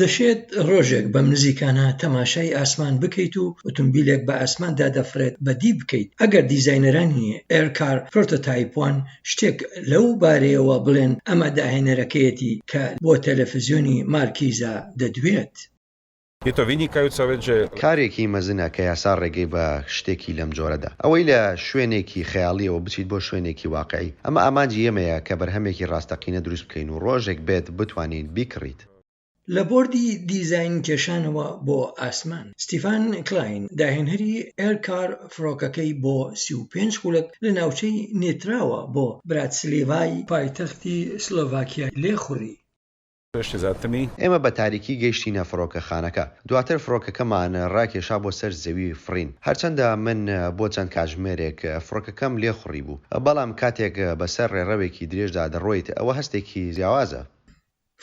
دەشێت ڕۆژێک بەم نزیکانە تەماشای ئاسمان بکەیت و ئۆتۆمبیلێک بە ئاسماندا دەفرێت بەدی بکەیت. ئەگەر دیزاینەرانی ئێرکار پرۆتۆتایپ 1 شتێک لەو بارەیەوە بڵێن، ئەمە داهێنەرەکەیەتی کە بۆ تەلەڤیزیۆنی مارکیزا دەدوێت. کارێکی مەزنە کە یاسا ڕێگەی بە شتێکی لەم جۆرەدا، ئەوەی لە شوێنێکی خەیاڵیەوە بچیت بۆ شوێنێکی واقعی. ئەمە ئامانجی ئێمەیە کە بەرهەمێکی ڕاستەقینە دروست بکەین و ڕۆژێک بێت بتوانین بیکڕیت. لە بۆردی دیزاین کێشانەوە بۆ ئاسمان، ستیفان کلاین داهێنەری ئێرکار فڕۆکەکەی بۆ 35 خولەک لە ناوچەی نێتراوە بۆ براتسلێڤای پایتەختی سلۆڤاکیا لێخوڕی. ئێمە بە تاریکی گەیشتینە فڕۆکەخانەکە، دواتر فڕۆکەکەمان ڕاکێشا بۆ سەر زەوی فڕین. هەرچەندە من بۆ چەند کاتژمێرێک فڕۆکەکەم لێخوڕی بوو، بەڵام کاتێک بەسەر ڕێڕەوێکی درێژدا دەڕۆیت ئەوە هەستێکی جیاوازە.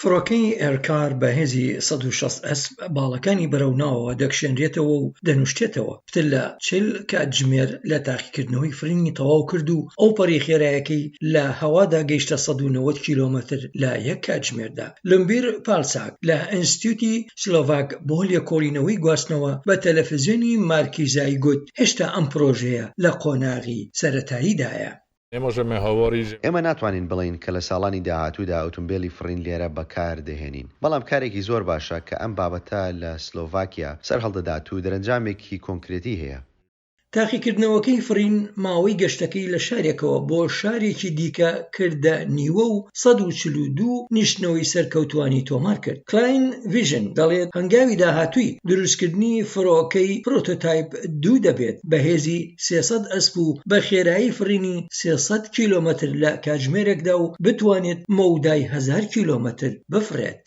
فڕۆکەی ئێرکار بە هێزی 160 ئەسپ باڵەکانی بەرەو ناوەوە دەکشێنرێتەوە و دەنوشتێتەوە. پتر لە 40 کاتژمێر لە تاقیکردنەوەی فرینی تەواو کرد و ئەو پەڕی خێرایەکەی لە هەوادا گەیشتە 190 کیلۆمەتر لە 1 کاتژمێردا. لومبیر پالساک لە ئینستیتیوتی سلۆڤاک بۆ لێکۆڵینەوەی گواستنەوە بە تەلەڤیزیۆنی مارکیزای گوت هێشتا ئەم پرۆژەیە لە قۆناغی سەرەتاییدایە. ئێمە ناتوانین بڵین کە لە ساڵانی داهاتوودا ئۆتۆمبیلی فرین لێرە بەکار دەهێنین، بەڵام کارێکی زۆر باشە کە ئەم بابەتە لە سلۆڤاکیا سەرهەڵدەدات و دەرەنجامێکی کۆنکرێتی هەیە. تاقیکردنەوەکەی فرین ماوەی گەشتەکەی لە شارێکەوە بۆ شارێکی دیکە کردە نیوە و 142 نیشتنەوەی سەرکەوتوانی تۆمار کرد. کلاین ڤیژن دەڵێت هەنگاوی داهاتووی دروستکردنی فڕۆکەی پرۆتۆتایپ 2 دەبێت بە هێزی 300 ئەسپ و بە خێرایی فرینی 300 کیلۆمەتر لە کاتژمێرێکدا و بتوانێت مەودای 1000 کیلۆمەتر بفرێت.